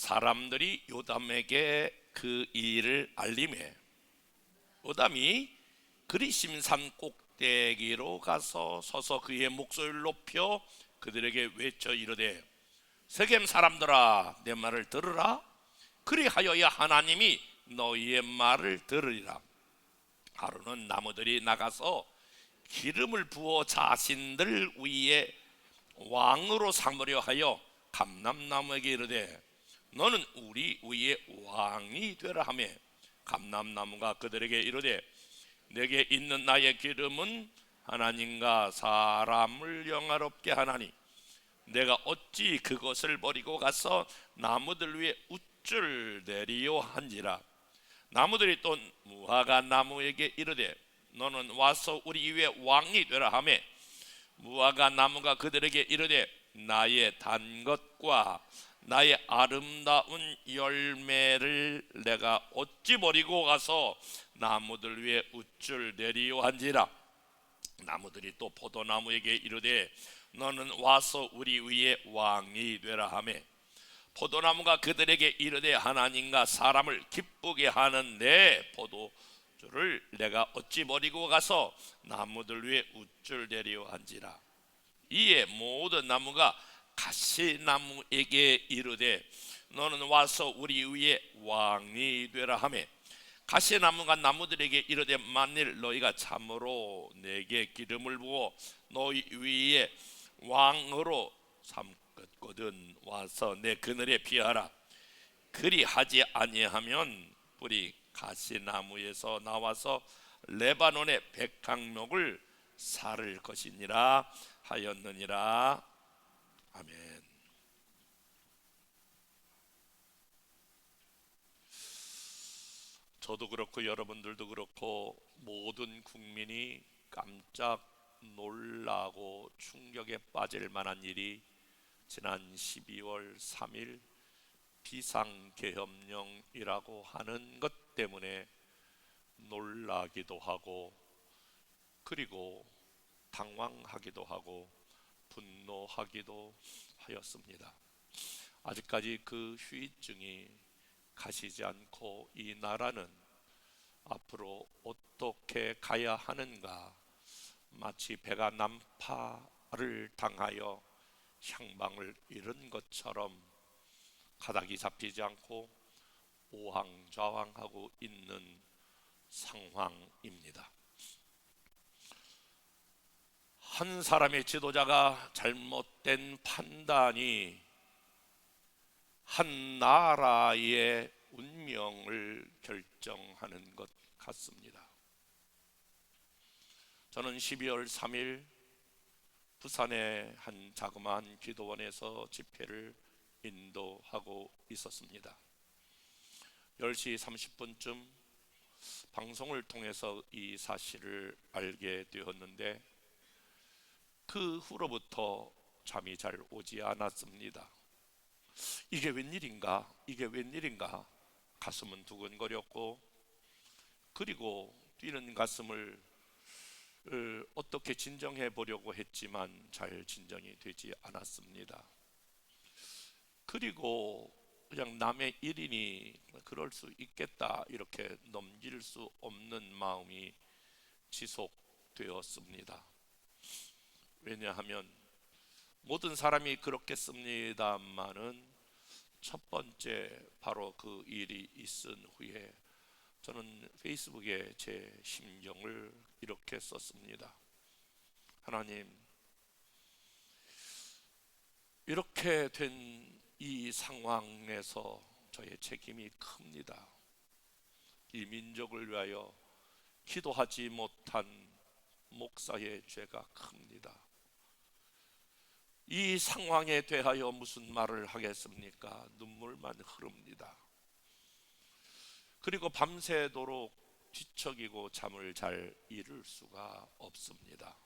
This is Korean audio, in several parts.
사람들이 요담에게 그 일을 알림해 요담이 그리심산 꼭대기로 가서 서서 그의 목소리를 높여 그들에게 외쳐 이르되 세겜 사람들아 내 말을 들으라. 그리하여야 하나님이 너희의 말을 들으리라. 하루는 나무들이 나가서 기름을 부어 자신들 위에 왕으로 삼으려 하여 감람나무에게 이르되 너는 우리 위에 왕이 되라 하며 감람나무가 그들에게 이르되 내게 있는 나의 기름은 하나님과 사람을 영화롭게 하나니 내가 어찌 그것을 버리고 가서 나무들 위에 우쭐 내리요 한지라. 나무들이 또 무화과 나무에게 이르되 너는 와서 우리 위에 왕이 되라 하며 무화과 나무가 그들에게 이르되 나의 단 것과 나의 아름다운 열매를 내가 어찌 버리고 가서 나무들 위에 우쭐 내리요 한지라. 나무들이 또 포도나무에게 이르되 너는 와서 우리 위에 왕이 되라 하며 포도나무가 그들에게 이르되 하나님과 사람을 기쁘게 하는 내 포도주를 내가 어찌 버리고 가서 나무들 위에 우쭐 내리요 한지라. 이에 모든 나무가 가시나무에게 이르되 너는 와서 우리 위에 왕이 되라 하며 가시나무가 나무들에게 이르되 만일 너희가 참으로 내게 기름을 부어 너희 위에 왕으로 삼겠거든 와서 내 그늘에 피하라. 그리하지 아니하면 불이 가시나무에서 나와서 레바논의 백향목을 살을 것이니라 하였느니라. 아멘. 저도 그렇고 여러분들도 그렇고 모든 국민이 깜짝 놀라고 충격에 빠질 만한 일이 지난 12월 3일 비상계엄령이라고 하는 것 때문에 놀라기도 하고 그리고 당황하기도 하고 분노하기도 하였습니다. 아직까지 그 후유증이 가시지 않고 이 나라는 앞으로 어떻게 가야 하는가, 마치 배가 난파를 당하여 향방을 잃은 것처럼 가닥이 잡히지 않고 오황좌황하고 있는 상황입니다. 한 사람의 지도자가 잘못된 판단이 한 나라의 운명을 결정하는 것 같습니다. 저는 12월 3일 부산의 한 자그마한 기도원에서 집회를 인도하고 있었습니다. 10시 30분쯤 방송을 통해서 이 사실을 알게 되었는데 그 후로부터 잠이 잘 오지 않았습니다. 이게 웬일인가? 이게 웬일인가? 가슴은 두근거렸고 그리고 뛰는 가슴을 어떻게 진정해 보려고 했지만 잘 진정이 되지 않았습니다. 그리고 그냥 남의 일이니 그럴 수 있겠다 이렇게 넘길 수 없는 마음이 지속되었습니다. 왜냐하면 모든 사람이 그렇겠습니다만은 첫 번째 바로 그 일이 있은 후에 저는 페이스북에 제 심경을 이렇게 썼습니다. 하나님, 이렇게 된 이 상황에서 저의 책임이 큽니다. 이 민족을 위하여 기도하지 못한 목사의 죄가 큽니다. 이 상황에 대하여 무슨 말을 하겠습니까? 눈물만 흐릅니다. 그리고 밤새도록 뒤척이고 잠을 잘 이룰 수가 없습니다.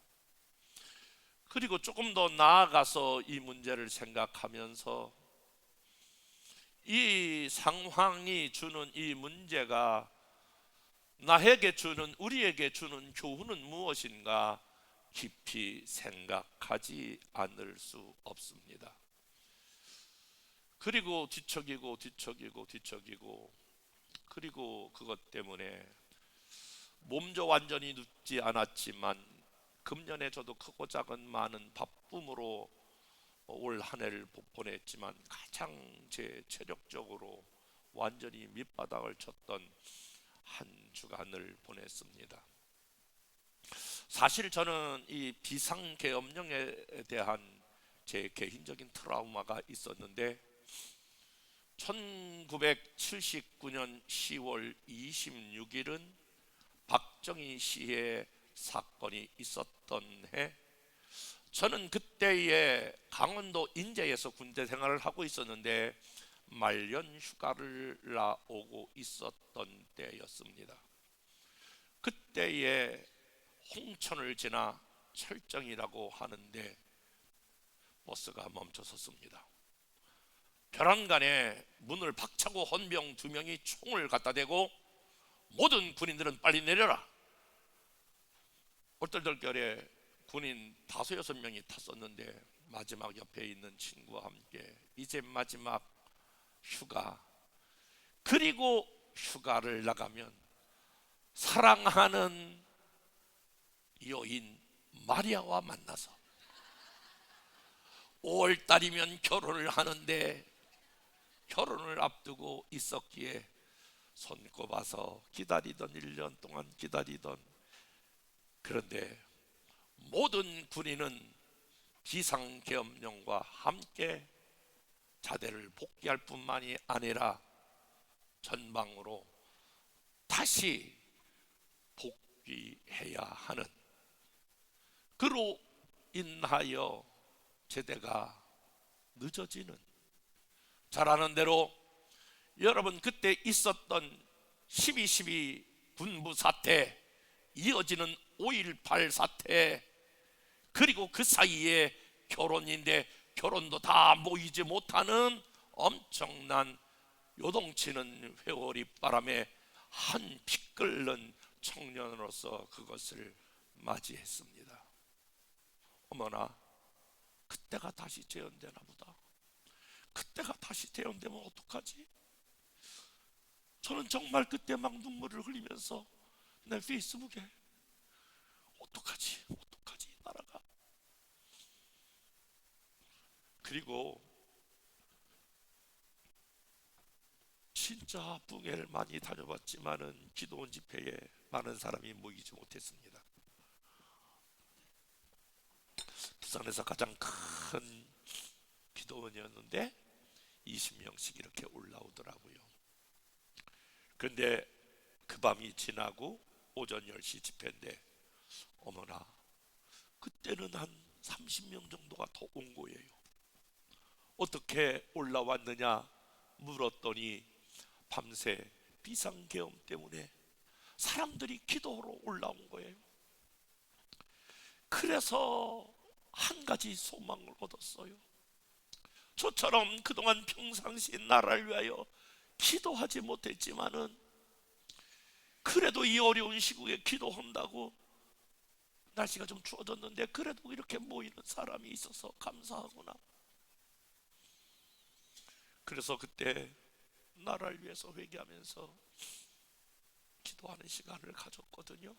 그리고 조금 더 나아가서 이 문제를 생각하면서 이 상황이 주는 이 문제가 나에게 주는, 우리에게 주는 교훈은 무엇인가 깊이 생각하지 않을 수 없습니다. 그리고 뒤척이고 그리고 그것 때문에 몸도 완전히 눕지 않았지만 금년에 저도 크고 작은 많은 바쁨으로 올 한 해를 보냈지만 가장 제 체력적으로 완전히 밑바닥을 쳤던 한 주간을 보냈습니다. 사실 저는 이 비상계엄령에 대한 제 개인적인 트라우마가 있었는데 1979년 10월 26일은 박정희 씨의 사건이 있었던 해, 저는 그때에 강원도 인제에서 군대 생활을 하고 있었는데 말년 휴가를 나오고 있었던 때였습니다. 그때에 홍천을 지나 철정이라고 하는데 버스가 멈춰섰습니다. 벼랑간에 문을 박차고 헌병 2명이 총을 갖다 대고 모든 군인들은 빨리 내려라. 얼떨떨결에 군인 5, 6명이 탔었는데 마지막 옆에 있는 친구와 함께 이제 마지막 휴가, 그리고 휴가를 나가면 사랑하는 여인 마리아와 만나서 5월달이면 결혼을 하는데 결혼을 앞두고 있었기에 손꼽아서 기다리던 1년 동안 기다리던, 그런데 모든 군인은 비상계엄령과 함께 자대를 복귀할 뿐만이 아니라 전방으로 다시 복귀해야 하는, 그로 인하여 제대가 늦어지는, 잘 아는 대로 여러분 그때 있었던 12.12 군부 사태, 이어지는 5.18 사태, 그리고 그 사이에 결혼인데 결혼도 다 모이지 못하는 엄청난 요동치는 회오리 바람에 한 피 끓는 청년으로서 그것을 맞이했습니다. 어머나, 그때가 다시 재현되나 보다. 그때가 다시 재현되면 어떡하지? 저는 정말 그때 막 눈물을 흘리면서 내 페이스북에 어떡하지 나라가. 그리고 진짜 붕해를 많이 다녀봤지만은 기도원 집회에 많은 사람이 모이지 못했습니다. 부산에서 가장 큰 기도원이었는데 20명씩 이렇게 올라오더라고요. 그런데 그 밤이 지나고 오전 10시 집회인데 어머나, 그때는 한 30명 정도가 더 온 거예요. 어떻게 올라왔느냐 물었더니 밤새 비상계엄 때문에 사람들이 기도하러 올라온 거예요. 그래서 한 가지 소망을 얻었어요. 저처럼 그동안 평상시 나라를 위하여 기도하지 못했지만은 그래도 이 어려운 시국에 기도한다고, 날씨가 좀 추워졌는데 그래도 이렇게 모이는 사람이 있어서 감사하구나. 그래서 그때 나라를 위해서 회개하면서 기도하는 시간을 가졌거든요.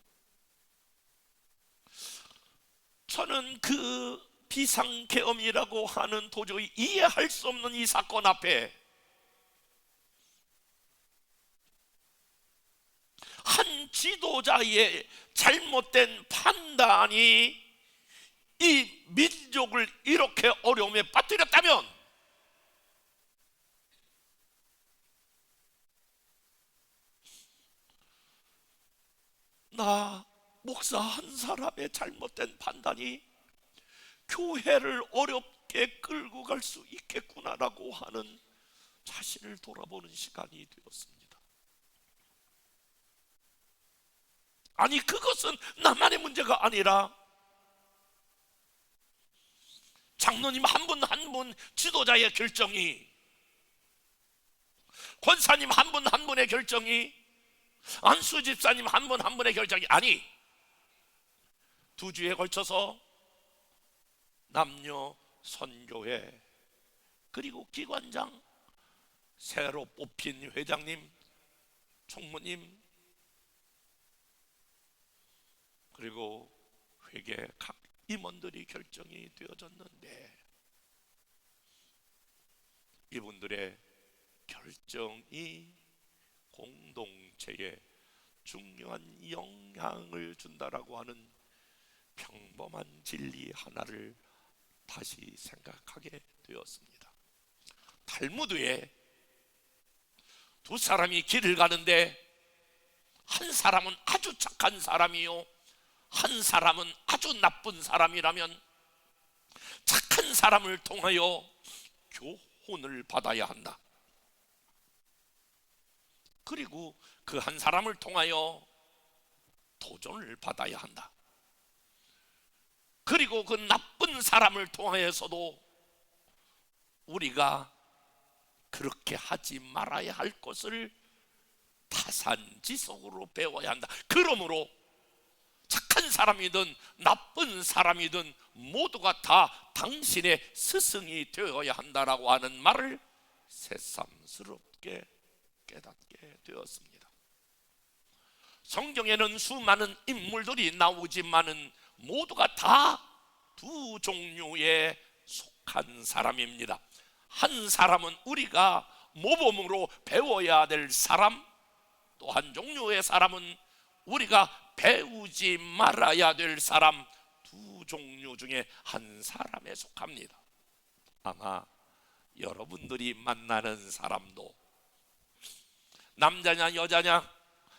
저는 그 비상계엄이라고 하는 도저히 이해할 수 없는 이 사건 앞에 한 지도자의 잘못된 판단이 이 민족을 이렇게 어려움에 빠뜨렸다면, 나 목사 한 사람의 잘못된 판단이 교회를 어렵게 끌고 갈 수 있겠구나라고 하는 자신을 돌아보는 시간이 되었습니다. 아니, 그것은 나만의 문제가 아니라 장로님 한 분 한 분 지도자의 결정이, 권사님 한 분 한 분의 결정이, 안수 집사님 한 분 한 분의 결정이, 아니, 2주에 걸쳐서 남녀 선교회 그리고 기관장 새로 뽑힌 회장님, 총무님, 그리고 회계 각 임원들이 결정이 되어졌는데, 이분들의 결정이 공동체에 중요한 영향을 준다라고 하는 평범한 진리 하나를 다시 생각하게 되었습니다. 탈무드에 두 사람이 길을 가는데, 한 사람은 아주 착한 사람이요, 한 사람은 아주 나쁜 사람이라면 착한 사람을 통하여 교훈을 받아야 한다. 그리고 그 한 사람을 통하여 도전을 받아야 한다. 그리고 그 나쁜 사람을 통하여서도 우리가 그렇게 하지 말아야 할 것을 타산지석으로 배워야 한다. 그러므로 착한 사람이든 나쁜 사람이든 모두가 다 당신의 스승이 되어야 한다라고 하는 말을 새삼스럽게 깨닫게 되었습니다. 성경에는 수많은 인물들이 나오지만은 모두가 다 두 종류에 속한 사람입니다. 한 사람은 우리가 모범으로 배워야 될 사람, 또 한 종류의 사람은 우리가 배우지 말아야 될 사람, 두 종류 중에 한 사람에 속합니다. 아마 여러분들이 만나는 사람도 남자냐 여자냐,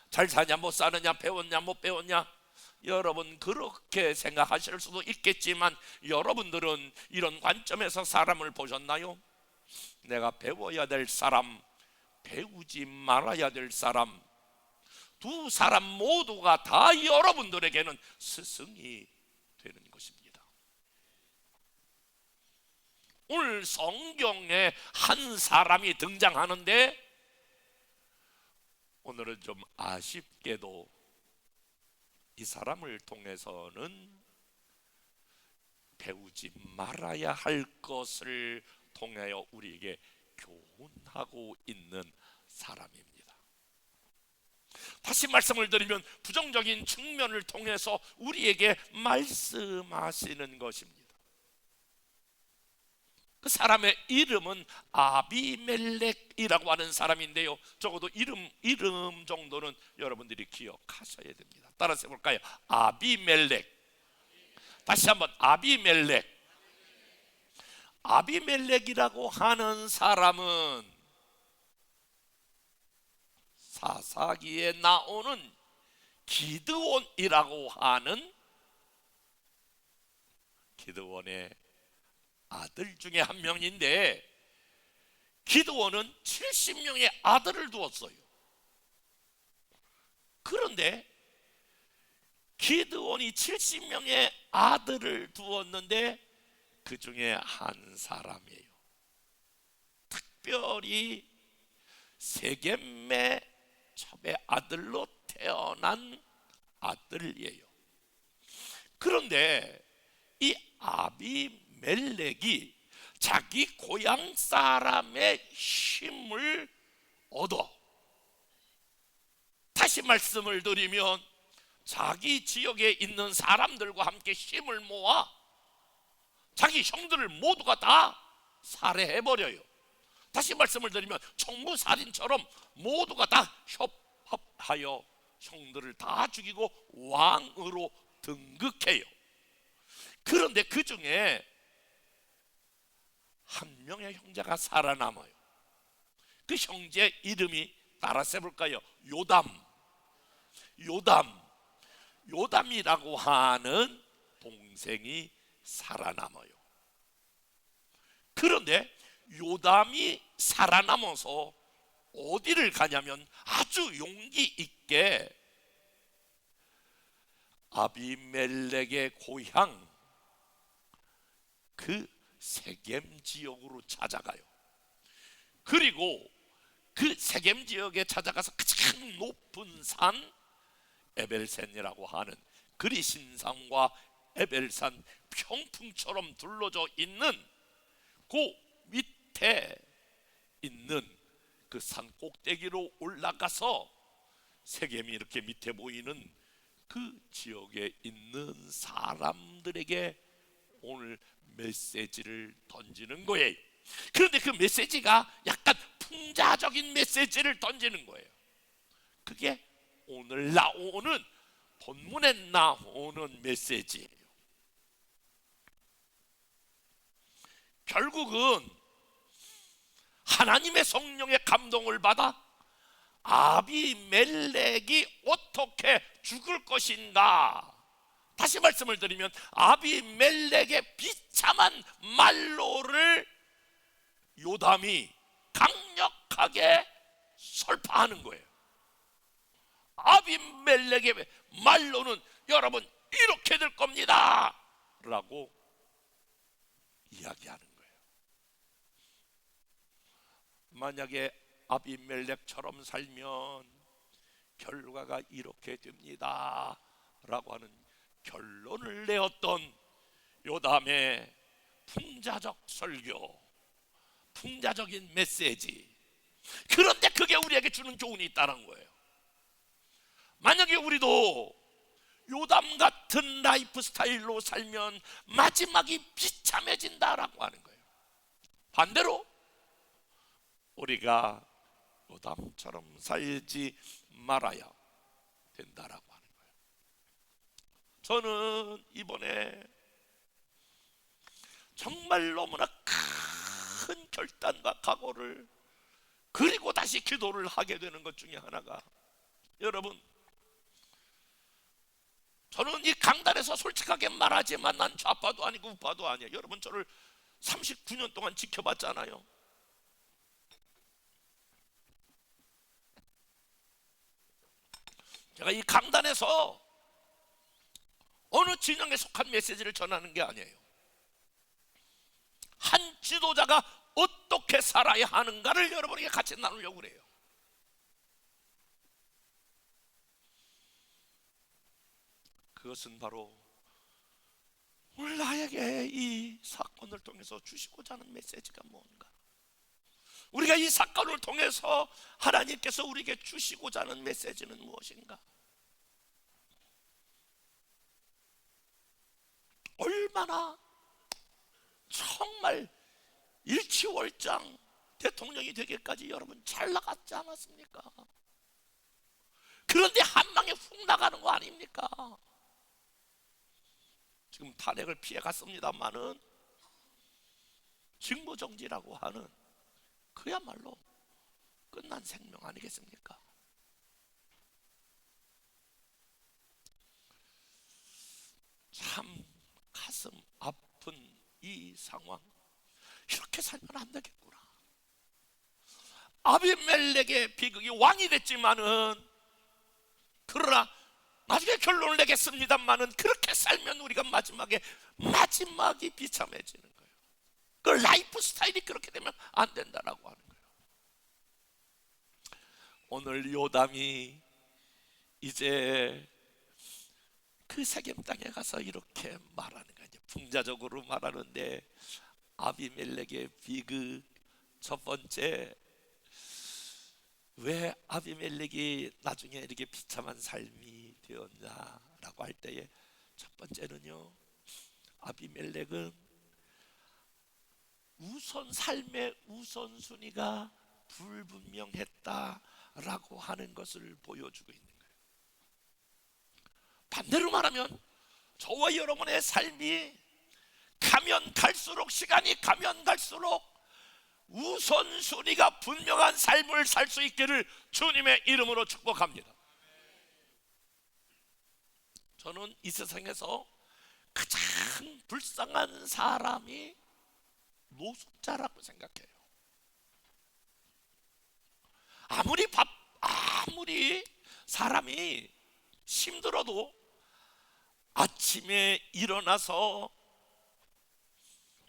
잘 사냐 못 사느냐, 배웠냐 못 배웠냐, 여러분 그렇게 생각하실 수도 있겠지만, 여러분들은 이런 관점에서 사람을 보셨나요? 내가 배워야 될 사람, 배우지 말아야 될 사람, 두 사람 모두가 다 여러분들에게는 스승이 되는 것입니다. 오늘 성경에 한 사람이 등장하는데, 오늘은 좀 아쉽게도 이 사람을 통해서는 배우지 말아야 할 것을 통하여 우리에게 교훈하고 있는 사람입니다. 다시 말씀을 드리면 부정적인 측면을 통해서 우리에게 말씀하시는 것입니다. 그 사람의 이름은 아비멜렉이라고 하는 사람인데요, 적어도 이름 정도는 여러분들이 기억하셔야 됩니다. 따라서 해볼까요? 아비멜렉. 다시 한번 아비멜렉. 아비멜렉이라고 하는 사람은 사사기에 나오는 기드온이라고 하는 기드온의 아들 중에 한 명인데, 기드온은 70명의 아들을 두었어요. 그런데 기드온이 70명의 아들을 두었는데 그 중에 한 사람이에요. 특별히 세겜의 첩의 아들로 태어난 아들이에요. 그런데 이 아비멜렉이 자기 고향 사람의 힘을 얻어, 다시 말씀을 드리면 자기 지역에 있는 사람들과 함께 힘을 모아 자기 형들을 모두가 다 살해해버려요. 다시 말씀을 드리면 총무살인처럼 모두가 다 협합하여 형들을 다 죽이고 왕으로 등극해요. 그런데 그 중에 한 명의 형제가 살아남아요. 그 형제 이름이 따라서 해볼까요? 요담이라고 하는 동생이 살아남아요. 그런데 요담이 살아남아서 어디를 가냐면 아주 용기 있게 아비멜렉의 고향 그 세겜 지역으로 찾아가요. 그리고 그 세겜 지역에 찾아가서 가장 높은 산 에벨산이라고 하는 그리심산과 에벨산 평풍처럼 둘러져 있는 그 밑에 있는 그 산 꼭대기로 올라가서 세겜이 이렇게 밑에 보이는 그 지역에 있는 사람들에게 오늘 메시지를 던지는 거예요. 그런데 그 메시지가 약간 풍자적인 메시지를 던지는 거예요. 그게 오늘 나오는 본문에 나오는 메시지예요. 결국은 하나님의 성령의 감동을 받아 아비멜렉이 어떻게 죽을 것인가, 다시 말씀을 드리면 아비멜렉의 비참한 말로를 요담이 강력하게 설파하는 거예요. 아비멜렉의 말로는 여러분 이렇게 될 겁니다 라고 이야기하는 거예요. 만약에 아비멜렉처럼 살면 결과가 이렇게 됩니다 라고 하는 결론을 내었던 요담의 풍자적 설교, 풍자적인 메시지. 그런데 그게 우리에게 주는 교훈이 있다는 거예요. 만약에 우리도 요담 같은 라이프 스타일로 살면 마지막이 비참해진다라고 하는 거예요. 반대로 우리가 요담처럼 살지 말아야 된다라고 하는 거예요. 저는 이번에 정말 너무나 큰 결단과 각오를, 그리고 다시 기도를 하게 되는 것 중에 하나가, 여러분, 저는 이 강단에서 솔직하게 말하지만 난 좌파도 아니고 우파도 아니에요. 여러분, 저를 39년 동안 지켜봤잖아요. 제가 이 강단에서 어느 진영에 속한 메시지를 전하는 게 아니에요. 한 지도자가 어떻게 살아야 하는가를 여러분에게 같이 나누려고 그래요. 그것은 바로 오늘 나에게 이 사건을 통해서 주시고자 하는 메시지가 뭔가, 우리가 이 사건을 통해서 하나님께서 우리에게 주시고자 하는 메시지는 무엇인가, 얼마나 정말 일취월장 대통령이 되기까지 여러분 잘 나갔지 않았습니까? 그런데 한 방에 훅 나가는 거 아닙니까? 지금 탄핵을 피해갔습니다마는 직무정지라고 하는 그야말로 끝난 생명 아니겠습니까? 참 가슴 아픈 이 상황, 이렇게 살면 안 되겠구나. 아비멜렉의 비극이 왕이 됐지만은, 그러나 나중에 결론을 내겠습니다만은, 그렇게 살면 우리가 마지막이 비참해지는 거예요. 그 라이프 스타일이 그렇게 되면 안 된다라고 하는 거예요. 오늘 요담이 이제 그 세겜 땅에 가서 이렇게 말하는 거예요. 풍자적으로 말하는데, 아비멜렉의 비극 첫 번째, 왜 아비멜렉이 나중에 이렇게 비참한 삶이 되었냐라고 할 때에 첫 번째는요, 아비멜렉은 삶의 우선순위가 불분명했다라고 하는 것을 보여주고 있는 거예요. 반대로 말하면 저와 여러분의 삶이 가면 갈수록, 시간이 가면 갈수록 우선순위가 분명한 삶을 살 수 있기를 주님의 이름으로 축복합니다. 저는 이 세상에서 가장 불쌍한 사람이 노숙자라고 생각해요. 아무리 사람이 힘들어도 아침에 일어나서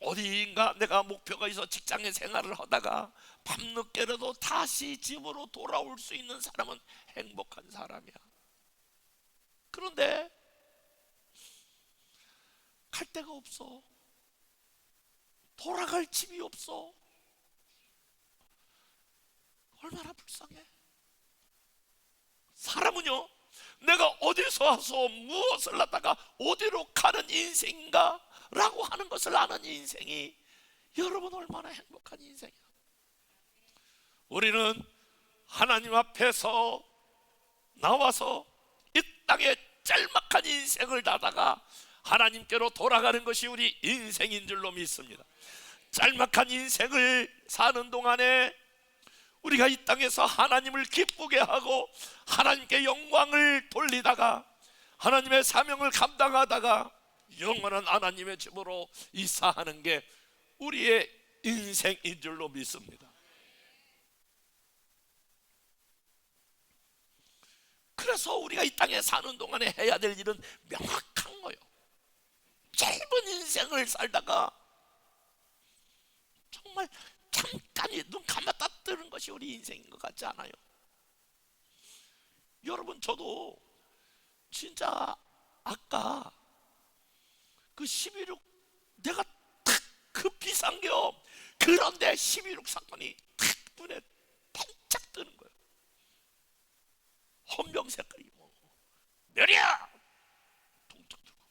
어디인가 내가 목표가 있어 직장에 생활을 하다가 밤늦게라도 다시 집으로 돌아올 수 있는 사람은 행복한 사람이야. 그런데 갈 데가 없어. 돌아갈 집이 없어. 얼마나 불쌍해. 사람은요, 내가 어디서 와서 무엇을 하다가 어디로 가는 인생인가 라고 하는 것을 아는 인생이 여러분 얼마나 행복한 인생이야. 우리는 하나님 앞에서 나와서 이 땅에 짤막한 인생을 다다가 하나님께로 돌아가는 것이 우리 인생인 줄로 믿습니다. 짤막한 인생을 사는 동안에 우리가 이 땅에서 하나님을 기쁘게 하고 하나님께 영광을 돌리다가 하나님의 사명을 감당하다가 영원한 하나님의 집으로 이사하는 게 우리의 인생인 줄로 믿습니다. 그래서 우리가 이 땅에 사는 동안에 해야 될 일은 명확한 거예요. 짧은 인생을 살다가 정말 잠깐이 눈 감았다 뜨는 것이 우리 인생인 것 같지 않아요? 여러분, 저도 진짜 아까 그 11.6 내가 탁 그 비상계엄, 그런데 11.6 사건이 탁 눈에 반짝 뜨는 거예요. 헌병 색깔이 뭐 멸이야! 동작 들고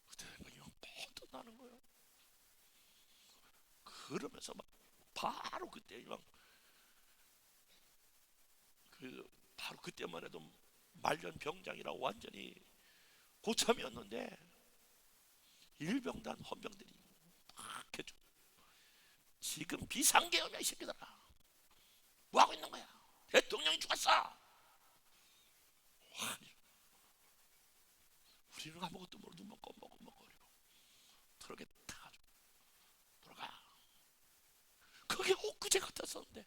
그때 그냥 퍼뜩 나는 거예요. 그러면서 막 바로 그때 막 바로 그때만 해도 말년 병장이라 완전히 고참이었는데 일병단 헌병들이 막 해줘. 지금 비상계엄이야 이 새끼들아. 뭐 하고 있는 거야? 대통령이 죽었어. 와, 우리는 아무것도 모르고 눈만 껌먹거리고 트럭에 타가지고 돌아가. 그게 엊그제 같았었는데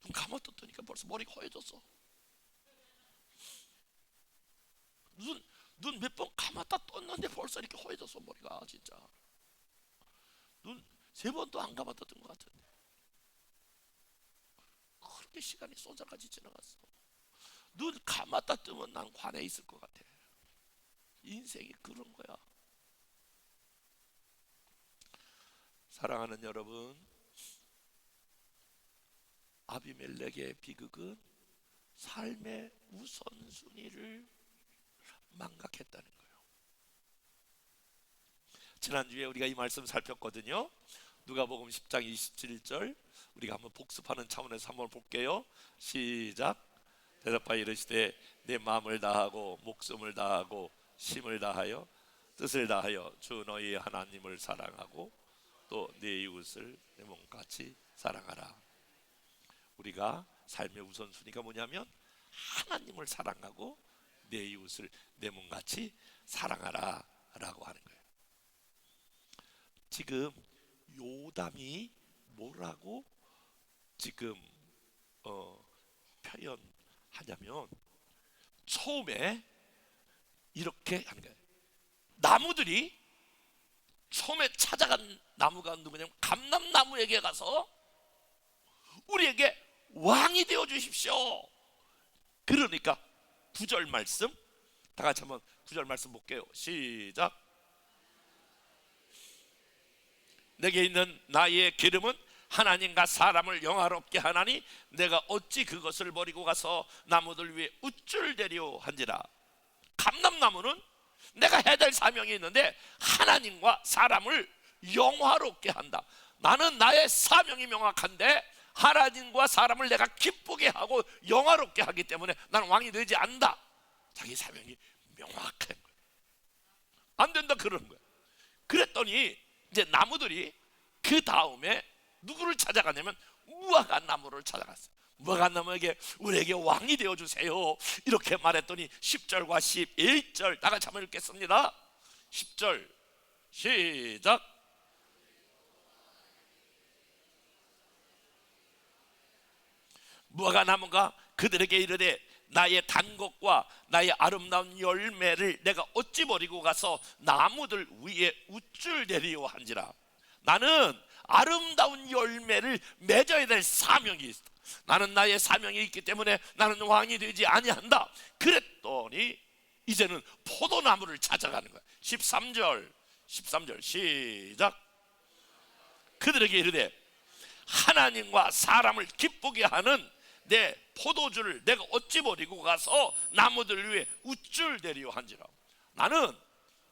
눈 감아떴더니까 벌써 머리가 허해졌어. 눈 몇 번 감았다 떴는데 벌써 이렇게 허해졌어. 머리가 진짜 눈 3번도 안 감았다 뜬 것 같은데 그렇게 시간이 쏟아가지 지나갔어. 눈 감았다 뜨면 난 관에 있을 것 같아. 인생이 그런 거야. 사랑하는 여러분, 아비멜렉의 비극은 삶의 우선순위를 망각했다는 거예요. 지난주에 우리가 이 말씀 살폈거든요. 누가복음 10장 27절 우리가 한번 복습하는 차원에서 한번 볼게요. 시작. 대답하여 이르시되 내 마음을 다하고 목숨을 다하고 힘을 다하여 뜻을 다하여 주 너희 하나님을 사랑하고 또 내 이웃을 내 몸같이 사랑하라. 우리가 삶의 우선순위가 뭐냐면 하나님을 사랑하고 내 이웃을 내 몸같이 사랑하라 라고 하는 거예요. 지금 요담이 뭐라고 지금 표현하냐면 처음에 이렇게 하는 거예요. 나무들이 처음에 찾아간 나무가 누구냐면 감람나무에게 가서 우리에게 왕이 되어 주십시오. 그러니까 9절 말씀 다 같이 한번 9절 말씀 볼게요. 시작. 내게 있는 나의 기름은 하나님과 사람을 영화롭게 하나니 내가 어찌 그것을 버리고 가서 나무들 위에 우쭐대려 한지라. 감람나무는 내가 해야 될 사명이 있는데 하나님과 사람을 영화롭게 한다. 나는 나의 사명이 명확한데 하나님과 사람을 내가 기쁘게 하고 영화롭게 하기 때문에 나는 왕이 되지 않는다. 자기 사명이 명확한 거야. 안 된다 그러는 거야. 그랬더니 이제 나무들이 그 다음에 누구를 찾아가냐면 무화과 나무를 찾아갔어요. 무화과 나무에게 우리에게 왕이 되어주세요 이렇게 말했더니 10절과 11절 다 같이 한번 읽겠습니다. 10절 시작. 무화과 나무가 그들에게 이르되 나의 단 것과 나의 아름다운 열매를 내가 어찌 버리고 가서 나무들 위에 우쭐대리오 한지라. 나는 아름다운 열매를 맺어야 될 사명이 있어. 나는 나의 사명이 있기 때문에 나는 왕이 되지 아니한다. 그랬더니 이제는 포도나무를 찾아가는 거야. 13절 시작. 그들에게 이르되 하나님과 사람을 기쁘게 하는 내 포도주를 내가 어찌 버리고 가서 나무들 위에 우쭐 대리오 한지라. 나는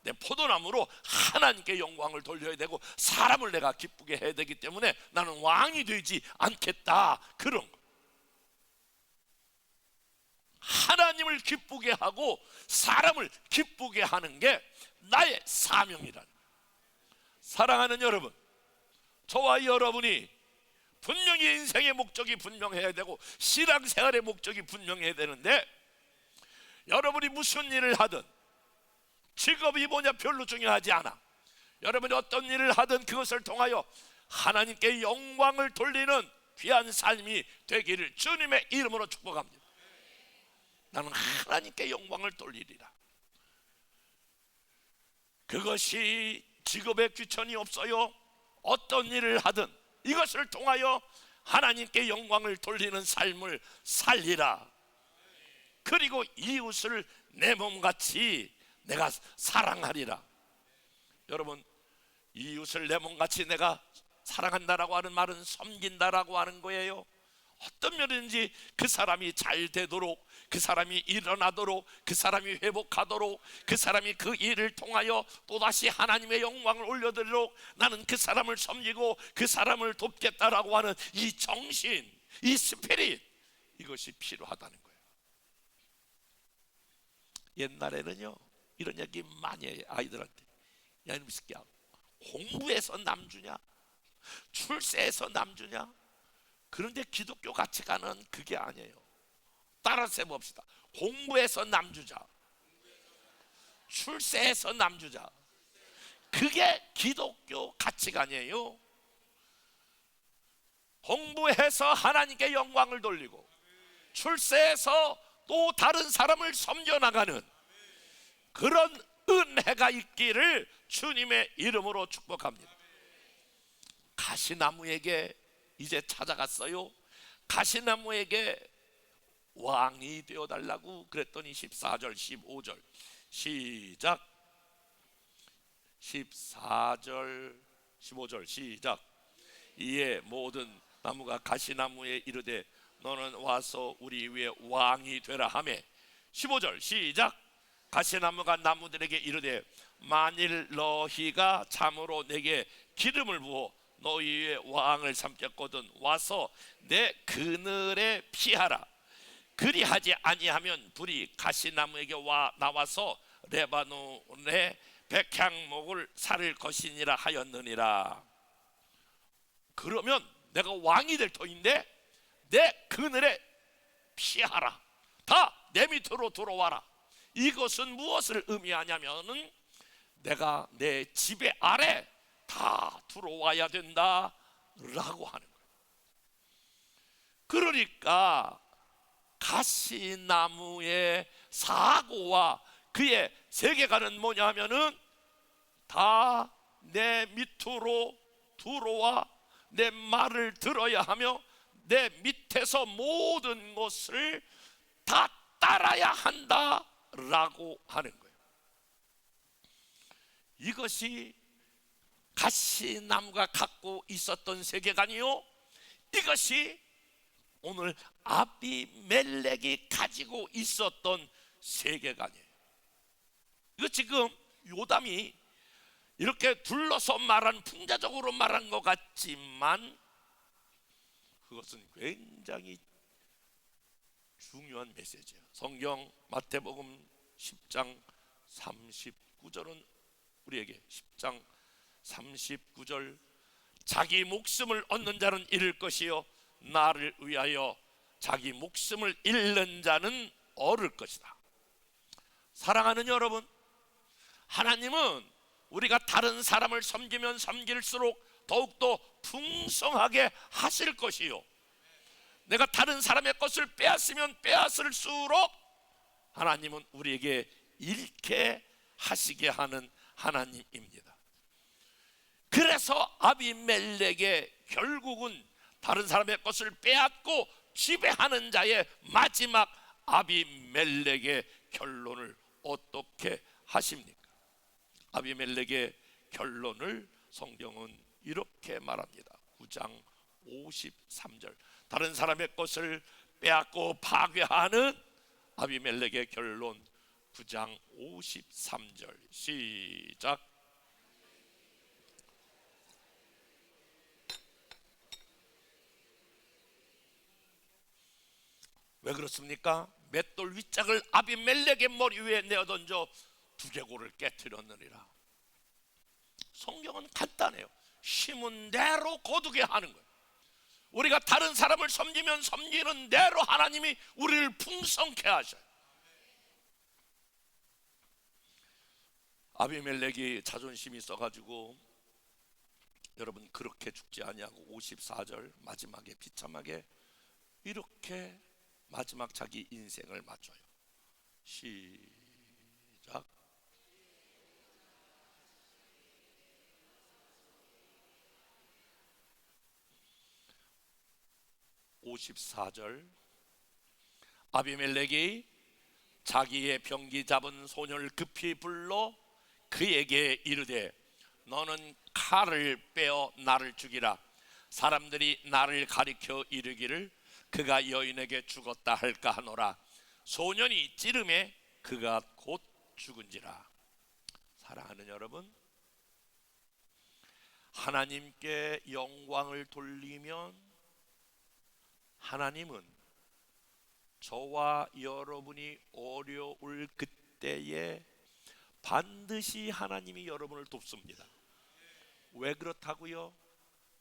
내 포도나무로 하나님께 영광을 돌려야 되고 사람을 내가 기쁘게 해야 되기 때문에 나는 왕이 되지 않겠다. 그런 거. 하나님을 기쁘게 하고 사람을 기쁘게 하는 게 나의 사명이라는 거예요. 사랑하는 여러분, 저와 여러분이 분명히 인생의 목적이 분명해야 되고 신앙생활의 목적이 분명해야 되는데, 여러분이 무슨 일을 하든 직업이 뭐냐 별로 중요하지 않아. 여러분이 어떤 일을 하든 그것을 통하여 하나님께 영광을 돌리는 귀한 삶이 되기를 주님의 이름으로 축복합니다. 나는 하나님께 영광을 돌리리라. 그것이 직업에 귀천이 없어요. 어떤 일을 하든 이것을 통하여 하나님께 영광을 돌리는 삶을 살리라. 그리고 이웃을 내 몸같이 내가 사랑하리라. 여러분, 이웃을 내 몸같이 내가 사랑한다라고 하는 말은 섬긴다라고 하는 거예요. 어떤 면인지 그 사람이 잘 되도록, 그 사람이 일어나도록, 그 사람이 회복하도록, 그 사람이 그 일을 통하여 또다시 하나님의 영광을 올려드리도록 나는 그 사람을 섬기고 그 사람을 돕겠다라고 하는 이 정신, 이 스피릿, 이것이 필요하다는 거예요. 옛날에는요 이런 얘기 많이 해요. 아이들한테, 야 이놈 새끼야, 공부해서 남주냐, 출세해서 남주냐. 그런데 기독교 가치관은 그게 아니에요. 따라서 해봅시다. 공부해서 남주자, 출세해서 남주자, 그게 기독교 가치관이에요. 공부해서 하나님께 영광을 돌리고 출세해서 또 다른 사람을 섬겨나가는 그런 은혜가 있기를 주님의 이름으로 축복합니다. 가시나무에게 이제 찾아갔어요. 가시나무에게 왕이 되어달라고 그랬더니 14절 15절 시작. 14절 15절 시작. 이에 모든 나무가 가시나무에 이르되 너는 와서 우리 위에 왕이 되라 하매. 15절 시작. 가시나무가 나무들에게 이르되 만일 너희가 참으로 내게 기름을 부어 너희 위에 왕을 삼겠거든 와서 내 그늘에 피하라. 그리하지 아니하면 불이 가시나무에게 나와서 레바논의 백향목을 살을 것이니라 하였느니라. 그러면 내가 왕이 될 터인데 내 그늘에 피하라. 다 내 밑으로 들어와라. 이것은 무엇을 의미하냐면은 내가 내 지배 아래 다 들어와야 된다라고 하는 거예요. 그러니까 가시나무의 사고와 그의 세계관은 뭐냐 하면은 다 내 밑으로 들어와 내 말을 들어야 하며 내 밑에서 모든 것을 다 따라야 한다라고 하는 거예요. 이것이 가시나무가 갖고 있었던 세계관이요, 이것이 오늘 아비멜렉이 가지고 있었던 세계관이에요. 이거 지금 요담이 이렇게 둘러서 말한, 풍자적으로 말한 것 같지만 그것은 굉장히 중요한 메시지예요. 성경 마태복음 10장 39절은 우리에게 10장 39절 자기 목숨을 얻는 자는 잃을 것이요 나를 위하여 자기 목숨을 잃는 자는 얻을 것이다. 사랑하는 여러분, 하나님은 우리가 다른 사람을 섬기면 섬길수록 더욱더 풍성하게 하실 것이요, 내가 다른 사람의 것을 빼앗으면 빼앗을수록 하나님은 우리에게 잃게 하시게 하는 하나님입니다. 그래서 아비멜렉의 결국은 다른 사람의 것을 빼앗고 지배하는 자의 마지막 아비멜렉의 결론을 어떻게 하십니까? 아비멜렉의 결론을 성경은 이렇게 말합니다. 9장 53절. 다른 사람의 것을 빼앗고 파괴하는 아비멜렉의 결론. 9장 53절 시작. 왜 그렇습니까? 맷돌 윗짝을 아비멜렉의 머리 위에 내어던져 두개골을 깨뜨렸느니라. 성경은 간단해요. 심은 대로 거두게 하는 거예요. 우리가 다른 사람을 섬기면 섬기는 대로 하나님이 우리를 풍성케 하셔요. 아비멜렉이 자존심이 있어가지고 여러분 그렇게 죽지 아니하고 54절 마지막에 비참하게 이렇게 마지막 자기 인생을 맞춰요. 시작. 54절. 아비멜렉이 자기의 병기 잡은 소년을 급히 불러 그에게 이르되 너는 칼을 빼어 나를 죽이라. 사람들이 나를 가리켜 이르기를 그가 여인에게 죽었다 할까 하노라. 소년이 찌름에 그가 곧 죽은지라. 사랑하는 여러분, 하나님께 영광을 돌리면 하나님은 저와 여러분이 어려울 그때에 반드시 하나님이 여러분을 돕습니다. 왜 그렇다고요?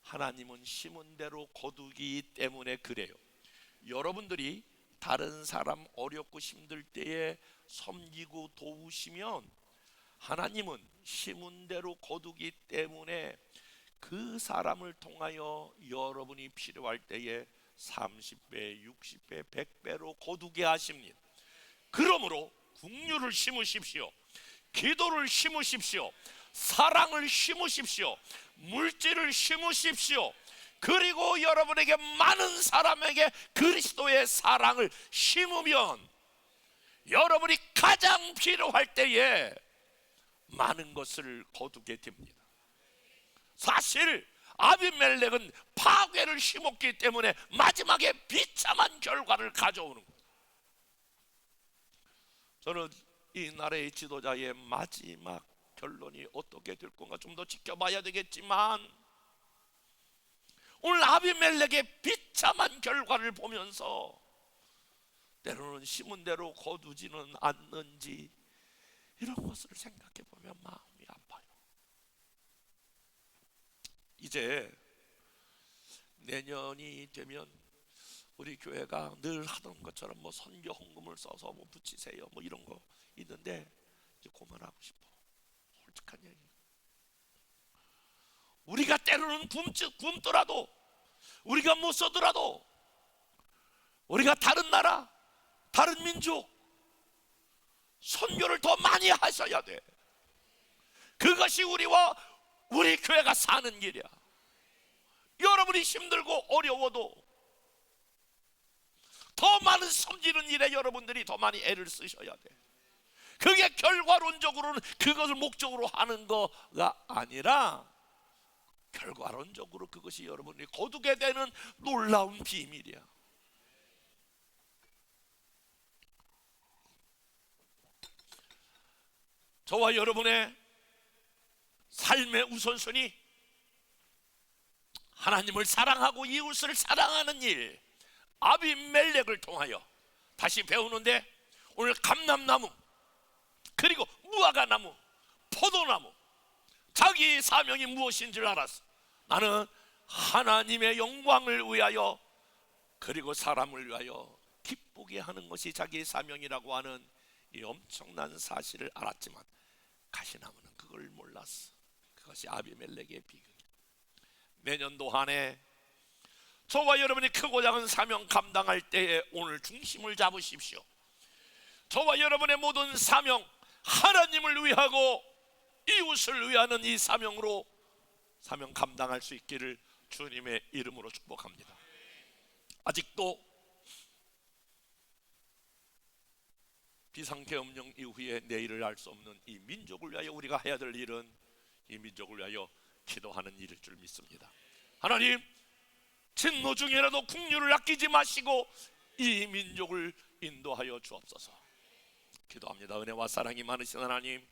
하나님은 심은 대로 거두기 때문에 그래요. 여러분들이 다른 사람 어렵고 힘들 때에 섬기고 도우시면 하나님은 심은 대로 거두기 때문에 그 사람을 통하여 여러분이 필요할 때에 30배, 60배, 100배로 거두게 하십니다. 그러므로 긍휼을 심으십시오. 기도를 심으십시오. 사랑을 심으십시오. 물질을 심으십시오. 그리고 여러분에게 많은 사람에게 그리스도의 사랑을 심으면 여러분이 가장 필요할 때에 많은 것을 거두게 됩니다. 사실 아비멜렉은 파괴를 심었기 때문에 마지막에 비참한 결과를 가져오는 거예요. 저는 이 나라의 지도자의 마지막 결론이 어떻게 될 건가 좀 더 지켜봐야 되겠지만 오늘 아비멜렉의 비참한 결과를 보면서 때로는 심은 대로 거두지는 않는지 이런 것을 생각해 보면 마음이 아파요. 이제 내년이 되면 우리 교회가 늘 하던 것처럼 뭐 선교 헌금을 써서 뭐 붙이세요 뭐 이런 거 있는데 이제 그만하고 싶어. 솔직한 얘기. 우리가 때로는 굶더라도 우리가 못 써더라도 우리가 다른 나라 다른 민족 선교를 더 많이 하셔야 돼. 그것이 우리와 우리 교회가 사는 길이야. 여러분이 힘들고 어려워도 더 많은 섬기는 일에 여러분들이 더 많이 애를 쓰셔야 돼. 그게 결과론적으로는 그것을 목적으로 하는 거가 아니라 결과론적으로 그것이 여러분이 거두게 되는 놀라운 비밀이야. 저와 여러분의 삶의 우선순위 하나님을 사랑하고 이웃을 사랑하는 일, 아비멜렉을 통하여 다시 배우는데 오늘 감람나무 그리고 무화과나무, 포도나무 자기의 사명이 무엇인지를 알았어. 나는 하나님의 영광을 위하여 그리고 사람을 위하여 기쁘게 하는 것이 자기의 사명이라고 하는 이 엄청난 사실을 알았지만 가시나무는 그걸 몰랐어. 그것이 아비멜렉의 비극이야. 내년도 한 해 저와 여러분이 크고 작은 사명 감당할 때에 오늘 중심을 잡으십시오. 저와 여러분의 모든 사명 하나님을 위하고 이웃을 위하는 이 사명으로 사명 감당할 수 있기를 주님의 이름으로 축복합니다. 아직도 비상계엄령 이후에 내일을 알 수 없는 이 민족을 위하여 우리가 해야 될 일은 이 민족을 위하여 기도하는 일일 줄 믿습니다. 하나님, 진노 중에라도 국류를 아끼지 마시고 이 민족을 인도하여 주옵소서. 기도합니다. 은혜와 사랑이 많으신 하나님,